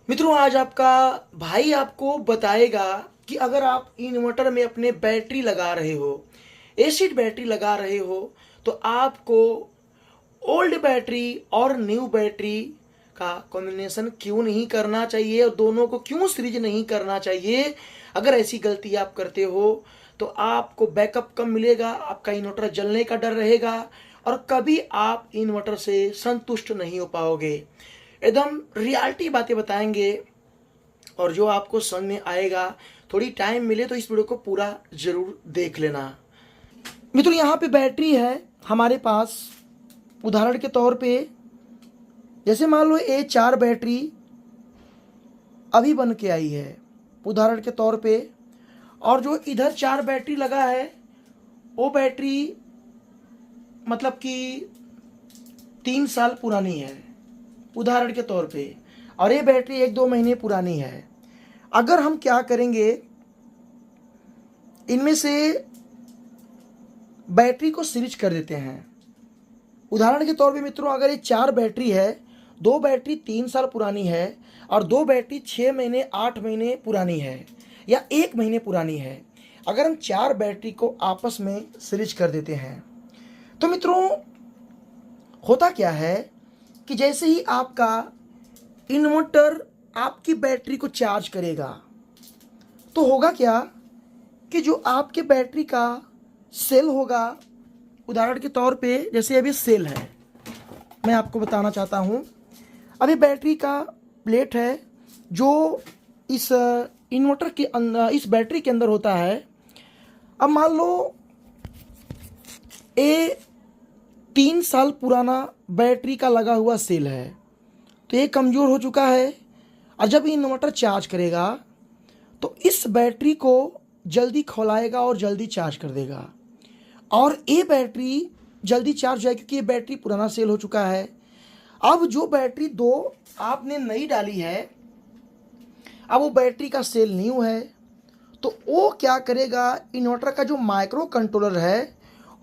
मित्रों, आज आपका भाई आपको बताएगा कि अगर आप इन्वर्टर में अपने बैटरी लगा रहे हो, एसिड बैटरी लगा रहे हो, तो आपको ओल्ड बैटरी और न्यू बैटरी का कॉम्बिनेशन क्यों नहीं करना चाहिए और दोनों को क्यों सीरीज नहीं करना चाहिए। अगर ऐसी गलती आप करते हो तो आपको बैकअप कम मिलेगा, आपका इन्वर्टर जलने का डर रहेगा और कभी आप इन्वर्टर से संतुष्ट नहीं हो पाओगे। एकदम रियलिटी बातें बताएंगे और जो आपको समझ में आएगा। थोड़ी टाइम मिले तो इस वीडियो को पूरा जरूर देख लेना। मित्रों, यहाँ पे बैटरी है हमारे पास। उदाहरण के तौर पे जैसे मान लो ये 4 बैटरी अभी बन के आई है उदाहरण के तौर पे, और जो इधर 4 बैटरी लगा है वो बैटरी मतलब कि 3 साल पुरानी है उदाहरण के तौर पे, और ये बैटरी 1-2 महीने पुरानी है। अगर हम क्या करेंगे, इनमें से बैटरी को सीरीज कर देते हैं। उदाहरण के तौर पे मित्रों, अगर ये 4 बैटरी है, 2 बैटरी 3 साल पुरानी है और 2 बैटरी 6 महीने 8 महीने पुरानी है या 1 महीने पुरानी है। अगर हम 4 बैटरी को आपस में सीरीज कर देते हैं तो मित्रों होता क्या है कि जैसे ही आपका इन्वर्टर आपकी बैटरी को चार्ज करेगा तो होगा क्या कि जो आपके बैटरी का सेल होगा, उदाहरण के तौर पे जैसे अभी सेल है, मैं आपको बताना चाहता हूँ। अभी बैटरी का प्लेट है जो इस इन्वर्टर के अंदर, इस बैटरी के अंदर होता है। अब मान लो ये 3 साल पुराना बैटरी का लगा हुआ सेल है, तो ये कमज़ोर हो चुका है और जब इन्वर्टर चार्ज करेगा तो इस बैटरी को जल्दी खौलाएगा और जल्दी चार्ज कर देगा, और ये बैटरी जल्दी चार्ज हो जाएगी क्योंकि ये बैटरी पुराना सेल हो चुका है। अब जो बैटरी 2 आपने नई डाली है, अब वो बैटरी का सेल न्यू है, तो वो क्या करेगा, इन्वर्टर का जो माइक्रो कंट्रोलर है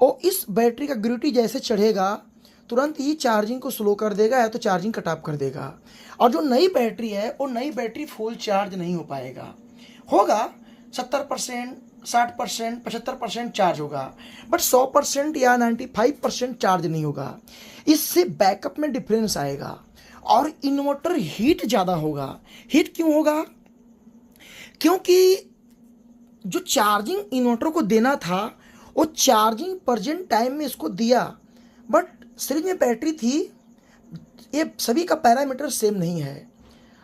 वो इस बैटरी का ग्रेविटी जैसे चढ़ेगा तुरंत ही चार्जिंग को स्लो कर देगा या तो चार्जिंग कट ऑफ कर देगा, और जो नई बैटरी है वो नई बैटरी फुल चार्ज नहीं हो पाएगा। होगा 70%, 60%, 75% चार्ज होगा, बट 100% या 95% चार्ज नहीं होगा। इससे बैकअप में डिफरेंस आएगा और इन्वर्टर हीट ज़्यादा होगा। हीट क्यों होगा? क्योंकि जो चार्जिंग इन्वर्टर को देना था वो चार्जिंग प्रेजेंट टाइम में इसको दिया, बट सीरीज में बैटरी थी, ये सभी का पैरामीटर सेम नहीं है।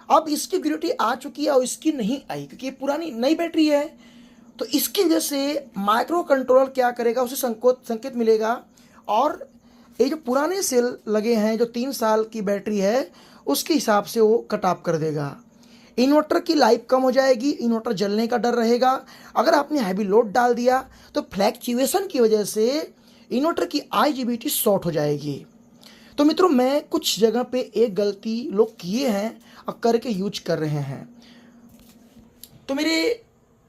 अब इसकी ग्रेविटी आ चुकी है और इसकी नहीं आई क्योंकि ये पुरानी नई बैटरी है, तो इसकी वजह से माइक्रो कंट्रोलर क्या करेगा, उसे संकेत मिलेगा और ये जो पुराने सेल लगे हैं, जो 3 साल की बैटरी है, उसके हिसाब से वो कट ऑफ कर देगा। इन्वर्टर की लाइफ कम हो जाएगी, इन्वर्टर जलने का डर रहेगा। अगर आपने हैवी लोड डाल दिया तो फ्लैक्चुएशन की वजह से इन्वर्टर की आईजीबीटी शॉर्ट हो जाएगी। तो मित्रों, मैं कुछ जगह पे एक गलती लोग किए हैं और करके यूज कर रहे हैं। तो मेरे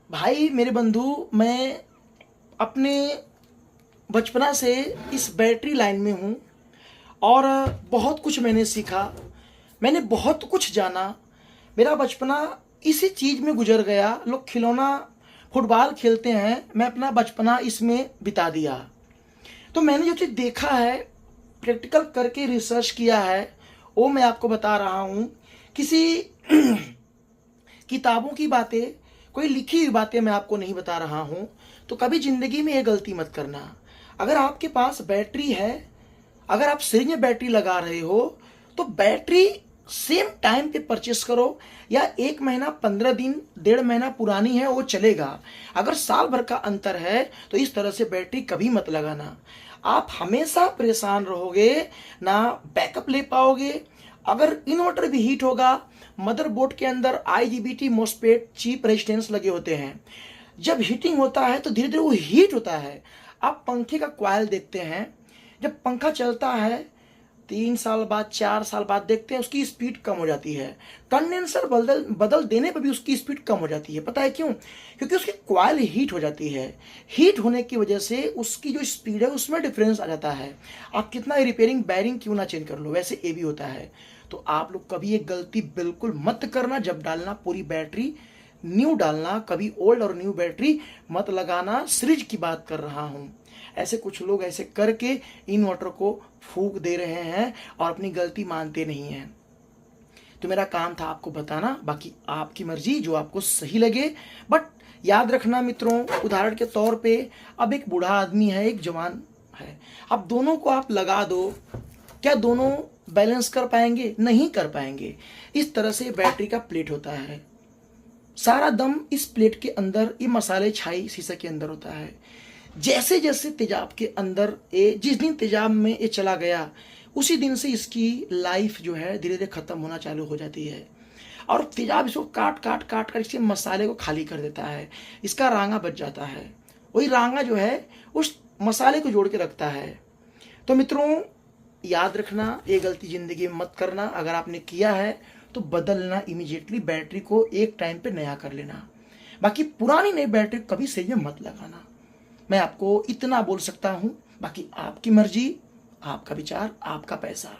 भाई, मेरे बंधु, मैं अपने बचपना से इस बैटरी लाइन में हूँ और बहुत कुछ मैंने सीखा, मैंने बहुत कुछ जाना। मेरा बचपना इसी चीज़ में गुजर गया। लोग खिलौना फुटबॉल खेलते हैं, मैं अपना बचपना इसमें बिता दिया। तो मैंने जो चीज़ देखा है, प्रैक्टिकल करके रिसर्च किया है, वो मैं आपको बता रहा हूँ। किसी किताबों की बातें, कोई लिखी हुई बातें मैं आपको नहीं बता रहा हूँ। तो कभी ज़िंदगी में ये गलती मत करना। अगर आपके पास बैटरी है, अगर आप सीरीज में बैटरी लगा रहे हो, तो बैटरी सेम टाइम पे परचेस करो, या 1 महीना 15 दिन 1.5 महीना पुरानी है वो चलेगा। अगर साल भर का अंतर है तो इस तरह से बैटरी कभी मत लगाना। आप हमेशा परेशान रहोगे, ना बैकअप ले पाओगे। अगर इन्वर्टर भी हीट होगा, मदरबोर्ड के अंदर आईजीबीटी, मॉसफेट, चीप रेजिस्टेंस लगे होते हैं। जब हीटिंग होता है तो धीरे धीरे वो हीट होता है। आप पंखे का कॉइल देखते हैं, जब पंखा चलता है 3 साल बाद, 4 साल बाद देखते हैं उसकी स्पीड कम हो जाती है। कंडेंसर बदल देने पर भी उसकी स्पीड कम हो जाती है। पता है क्यों? क्योंकि उसकी कॉइल हीट हो जाती है। हीट होने की वजह से उसकी जो स्पीड है उसमें डिफरेंस आ जाता है। आप कितना रिपेयरिंग बैरिंग क्यों ना चेंज कर लो, वैसे ये भी होता है। तो आप लोग कभी ये गलती बिल्कुल मत करना। जब डालना पूरी बैटरी न्यू डालना, कभी ओल्ड और न्यू बैटरी मत लगाना। सीरीज की बात कर रहा हूँ। ऐसे कुछ लोग ऐसे करके इन्वर्टर को फूंक दे रहे हैं और अपनी गलती मानते नहीं हैं। तो मेरा काम था आपको बताना, बाकी आपकी मर्जी, जो आपको सही लगे। बट याद रखना मित्रों, उदाहरण के तौर पे अब एक बूढ़ा आदमी है, एक जवान है, अब दोनों को आप लगा दो, क्या दोनों बैलेंस कर पाएंगे? नहीं कर पाएंगे। इस तरह से बैटरी का प्लेट होता है, सारा दम इस प्लेट के अंदर, ये मसाले छाई शीशे के अंदर होता है। जैसे जैसे तेजाब के अंदर जिस दिन तेजाब में ये चला गया, उसी दिन से इसकी लाइफ जो है धीरे धीरे खत्म होना चालू हो जाती है। और तेजाब इसको काट काट काट कर इसके मसाले को खाली कर देता है, इसका रांगा बच जाता है। वही रांगा जो है उस मसाले को जोड़ के रखता है। तो मित्रों याद रखना, ये गलती जिंदगी में मत करना। अगर आपने किया है तो बदलना इमीडिएटली, बैटरी को एक टाइम पे नया कर लेना। बाकी पुरानी नई बैटरी कभी सही में मत लगाना। मैं आपको इतना बोल सकता हूँ, बाकी आपकी मर्जी, आपका विचार, आपका पैसा।